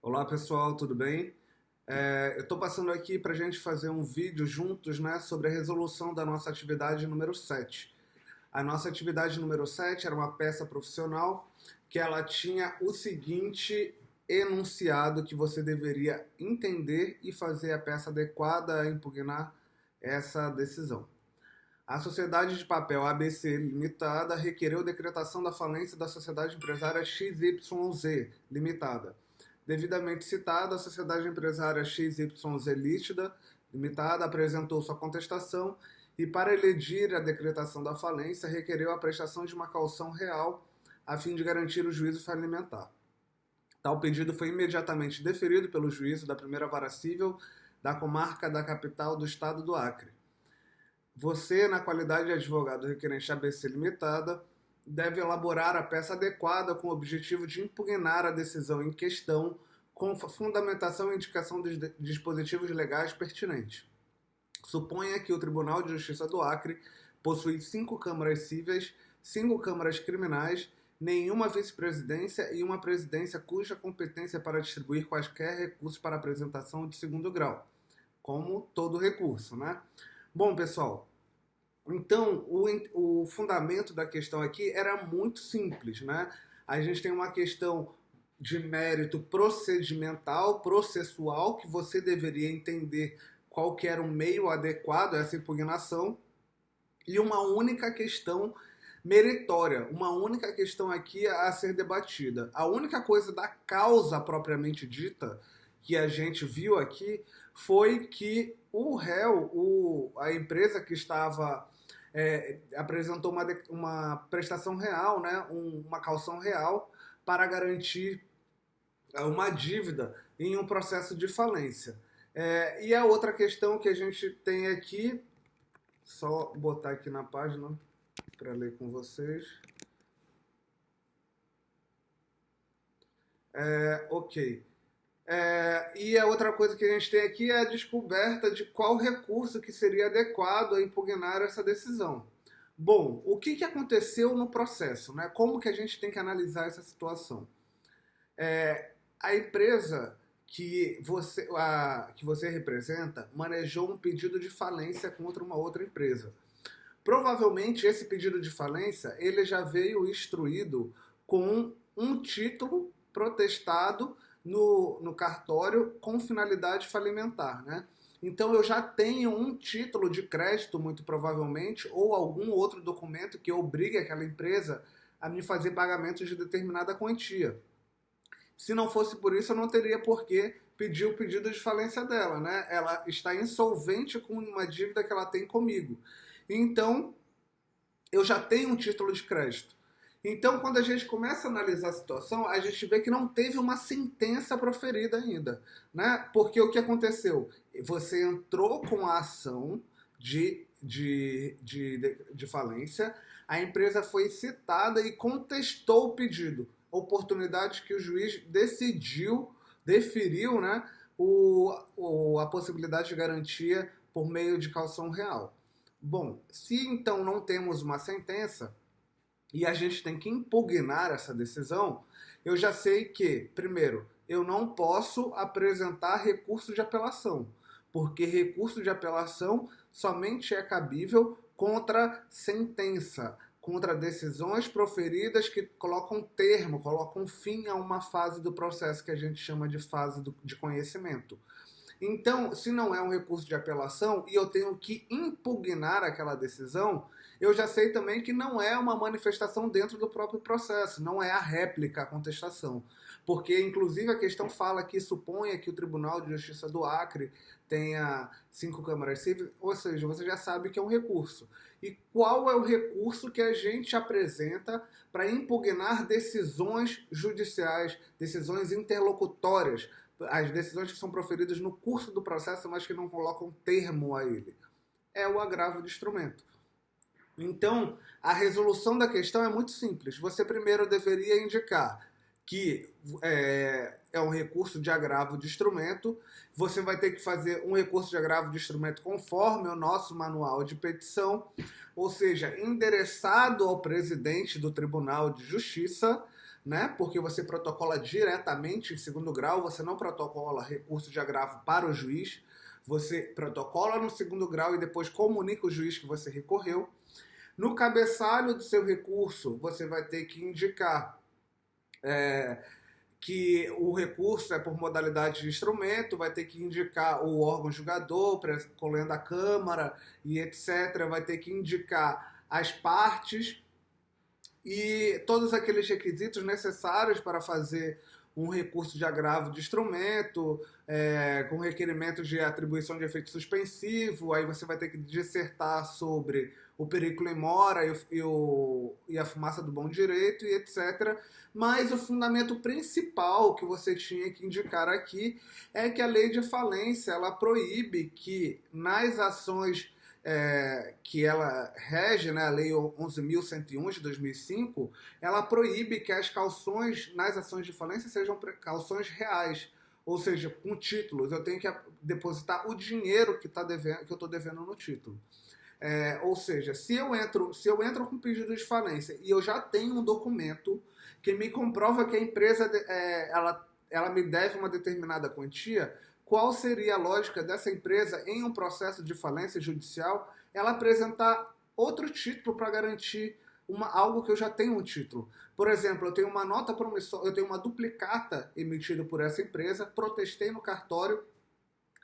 Olá pessoal, tudo bem? Eu estou passando aqui para a gente fazer um vídeo juntos, né, sobre a resolução da nossa atividade número 7. A nossa atividade número 7 era uma peça profissional que ela tinha o seguinte enunciado que você deveria entender e fazer a peça adequada a impugnar essa decisão. A Sociedade de Papel ABC Limitada requereu decretação da falência da Sociedade Empresária XYZ Limitada. Devidamente citada, a Sociedade Empresária XYZ Limitada apresentou sua contestação e, para eleger a decretação da falência, requereu a prestação de uma caução real a fim de garantir o juízo falimentar. Tal pedido foi imediatamente deferido pelo juízo da Primeira Vara Civil da comarca da capital do estado do Acre. Você, na qualidade de advogado requerente ABC Limitada, deve elaborar a peça adequada com o objetivo de impugnar a decisão em questão com fundamentação e indicação dos dispositivos legais pertinentes. Suponha que o Tribunal de Justiça do Acre possui 5 câmaras cíveis, 5 câmaras criminais, nenhuma vice-presidência e uma presidência cuja competência para distribuir quaisquer recursos para apresentação de segundo grau, como todo recurso, né? Bom, pessoal, então o fundamento da questão aqui era muito simples, né? A gente tem uma questão de mérito procedimental, processual, que você deveria entender qual que era o meio adequado a essa impugnação, e uma única questão meritória, uma única questão aqui a ser debatida. A única coisa da causa propriamente dita que a gente viu aqui foi que o réu, a empresa que estava apresentou uma prestação real, né, uma caução real para garantir uma dívida em um processo de falência. E a outra questão que a gente tem aqui, só botar aqui na página para ler com vocês. Ok. E a outra coisa que a gente tem aqui é a descoberta de qual recurso que seria adequado a impugnar essa decisão. Bom, o que aconteceu no processo, né? Como que a gente tem que analisar essa situação? A empresa que você representa manejou um pedido de falência contra uma outra empresa. Provavelmente esse pedido de falência ele já veio instruído com um título protestado no cartório com finalidade falimentar, né? Então eu já tenho um título de crédito, muito provavelmente, ou algum outro documento que obrigue aquela empresa a me fazer pagamentos de determinada quantia. Se não fosse por isso, eu não teria por que pedir o pedido de falência dela, né? Ela está insolvente com uma dívida que ela tem comigo. Então, eu já tenho um título de crédito. Então, quando a gente começa a analisar a situação, a gente vê que não teve uma sentença proferida ainda, né? Porque o que aconteceu? Você entrou com a ação de falência, a empresa foi citada e contestou o pedido, oportunidade que o juiz deferiu, né, a possibilidade de garantia por meio de caução real. Bom, se então não temos uma sentença e a gente tem que impugnar essa decisão, eu já sei que, primeiro, eu não posso apresentar recurso de apelação, porque recurso de apelação somente é cabível contra sentença, contra decisões proferidas que colocam termo, colocam fim a uma fase do processo que a gente chama de fase de conhecimento. Então, se não é um recurso de apelação e eu tenho que impugnar aquela decisão, eu já sei também que não é uma manifestação dentro do próprio processo, não é a réplica, a contestação. Porque, inclusive, a questão fala que suponha que o Tribunal de Justiça do Acre tenha 5 câmaras cíveis, ou seja, você já sabe que é um recurso. E qual é o recurso que a gente apresenta para impugnar decisões judiciais, decisões interlocutórias, as decisões que são proferidas no curso do processo, mas que não colocam termo a ele? É o agravo de instrumento. Então, a resolução da questão é muito simples. Você primeiro deveria indicar que é um recurso de agravo de instrumento. Você vai ter que fazer um recurso de agravo de instrumento conforme o nosso manual de petição, ou seja, endereçado ao presidente do Tribunal de Justiça, né? Porque você protocola diretamente em segundo grau, você não protocola recurso de agravo para o juiz, você protocola no segundo grau e depois comunica o juiz que você recorreu. No cabeçalho do seu recurso, você vai ter que indicar que o recurso é por modalidade de instrumento, vai ter que indicar o órgão julgador, colhendo a Câmara e etc. Vai ter que indicar as partes e todos aqueles requisitos necessários para fazer um recurso de agravo de instrumento, com requerimento de atribuição de efeito suspensivo, aí você vai ter que dissertar sobre o periculo in mora e a fumaça do bom direito e etc. Mas o fundamento principal que você tinha que indicar aqui é que a lei de falência ela proíbe que nas ações que ela rege, né, a Lei 11.101 de 2005, ela proíbe que as calções nas ações de falência sejam calções reais, ou seja, com títulos. Eu tenho que depositar o dinheiro que eu estou devendo no título. Ou seja, se eu entro com pedido de falência e eu já tenho um documento que me comprova que a empresa ela me deve uma determinada quantia, qual seria a lógica dessa empresa em um processo de falência judicial ela apresentar outro título para garantir algo que eu já tenho um título? Por exemplo, eu tenho uma nota promissória, eu tenho uma duplicata emitida por essa empresa, protestei no cartório,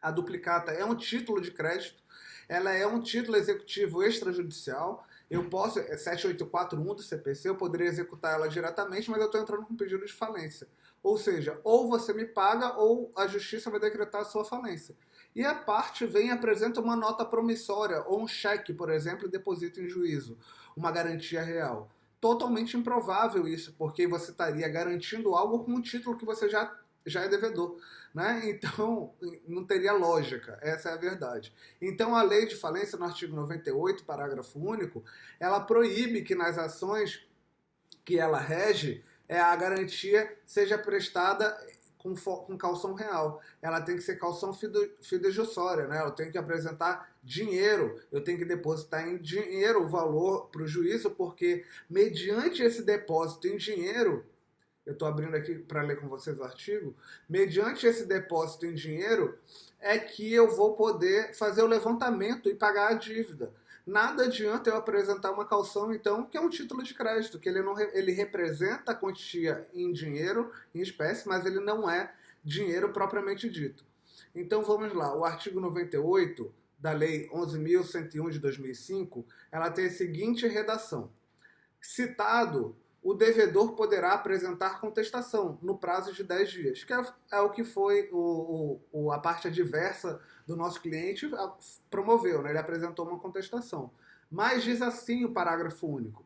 a duplicata é um título de crédito, ela é um título executivo extrajudicial, eu posso, 7841 do CPC, eu poderia executar ela diretamente, mas eu estou entrando com pedido de falência. Ou seja, ou você me paga ou a justiça vai decretar a sua falência. E a parte vem e apresenta uma nota promissória ou um cheque, por exemplo, e deposita em juízo, uma garantia real. Totalmente improvável isso, porque você estaria garantindo algo com um título que você já é devedor, né? Então, não teria lógica, essa é a verdade. Então, a lei de falência, no artigo 98, parágrafo único, ela proíbe que nas ações que ela rege, a garantia seja prestada com calção real. Ela tem que ser calção fidejussória, né? Eu tenho que apresentar dinheiro, eu tenho que depositar em dinheiro o valor para o juízo, porque mediante esse depósito em dinheiro, eu estou abrindo aqui para ler com vocês o artigo, mediante esse depósito em dinheiro é que eu vou poder fazer o levantamento e pagar a dívida. Nada adianta eu apresentar uma calção, então, que é um título de crédito, que ele representa a quantia em dinheiro, em espécie, mas ele não é dinheiro propriamente dito. Então, vamos lá. O artigo 98 da Lei 11.101 de 2005, ela tem a seguinte redação. Citado, o devedor poderá apresentar contestação no prazo de 10 dias, que é o que foi a parte adversa do nosso cliente promoveu, né? Ele apresentou uma contestação. Mas diz assim o parágrafo único.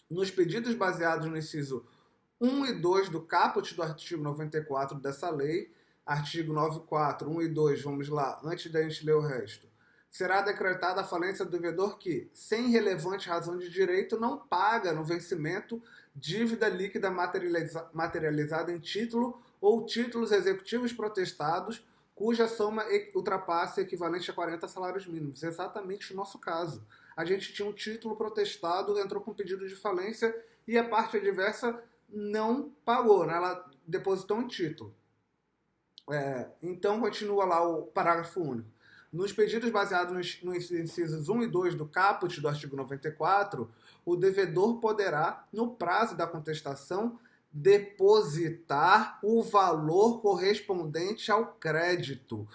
Nos pedidos baseados no inciso 1 e 2 do caput do artigo 94 dessa lei, artigo 94, 1 e 2, vamos lá, antes da gente ler o resto. Será decretada a falência do devedor que, sem relevante razão de direito, não paga no vencimento dívida líquida materializada em título ou títulos executivos protestados cuja soma ultrapasse equivalente a 40 salários mínimos. Exatamente o nosso caso. A gente tinha um título protestado, entrou com pedido de falência e a parte adversa não pagou, né? Ela depositou um título. Então, continua lá o parágrafo único. Nos pedidos baseados nos incisos 1 e 2 do caput do artigo 94, o devedor poderá, no prazo da contestação, depositar o valor correspondente ao crédito,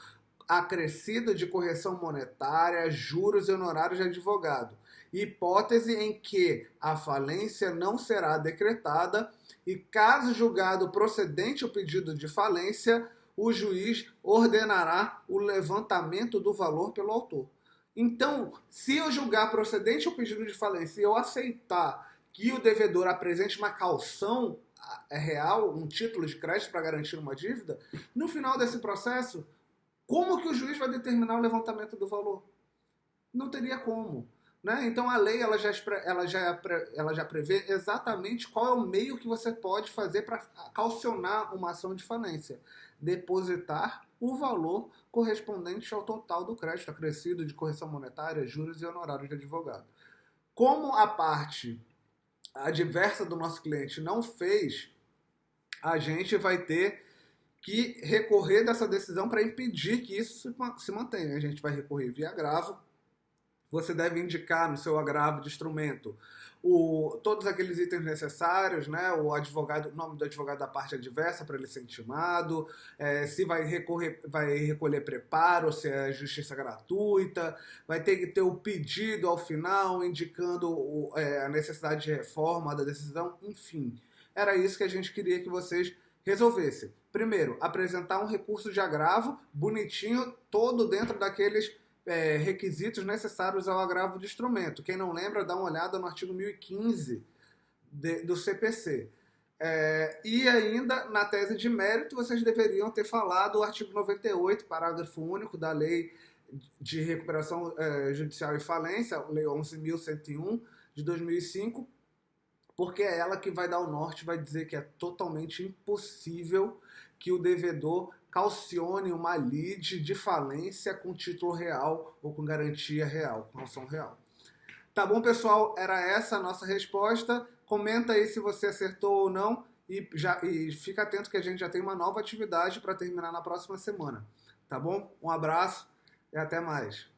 acrescido de correção monetária, juros e honorários de advogado, hipótese em que a falência não será decretada e, caso julgado procedente o pedido de falência, o juiz ordenará o levantamento do valor pelo autor. Então, se eu julgar procedente o pedido de falência e eu aceitar que o devedor apresente uma calção real, um título de crédito para garantir uma dívida, no final desse processo, como que o juiz vai determinar o levantamento do valor? Não teria como. Né? Então a lei ela já prevê exatamente qual é o meio que você pode fazer para calcionar uma ação de falência. Depositar o valor correspondente ao total do crédito acrescido de correção monetária, juros e honorários de advogado. Como a parte adversa do nosso cliente não fez, a gente vai ter que recorrer dessa decisão para impedir que isso se mantenha. A gente vai recorrer via agravo. Você deve indicar no seu agravo de instrumento todos aqueles itens necessários, né? O nome do advogado da parte adversa para ele ser intimado, se vai recolher preparo, se é justiça gratuita, vai ter que ter o pedido ao final indicando a necessidade de reforma da decisão, enfim. Era isso que a gente queria que vocês resolvessem. Primeiro, apresentar um recurso de agravo bonitinho, todo dentro daqueles requisitos necessários ao agravo de instrumento. Quem não lembra, dá uma olhada no artigo 1015 do CPC. E ainda, na tese de mérito, vocês deveriam ter falado o artigo 98, parágrafo único da Lei de Recuperação Judicial e Falência, Lei 11.101 de 2005, porque é ela que vai dar o norte, vai dizer que é totalmente impossível que o devedor calcione uma lide de falência com título real ou com garantia real, com ação real. Tá bom, pessoal? Era essa a nossa resposta. Comenta aí se você acertou ou não e fica atento que a gente já tem uma nova atividade para terminar na próxima semana. Tá bom? Um abraço e até mais.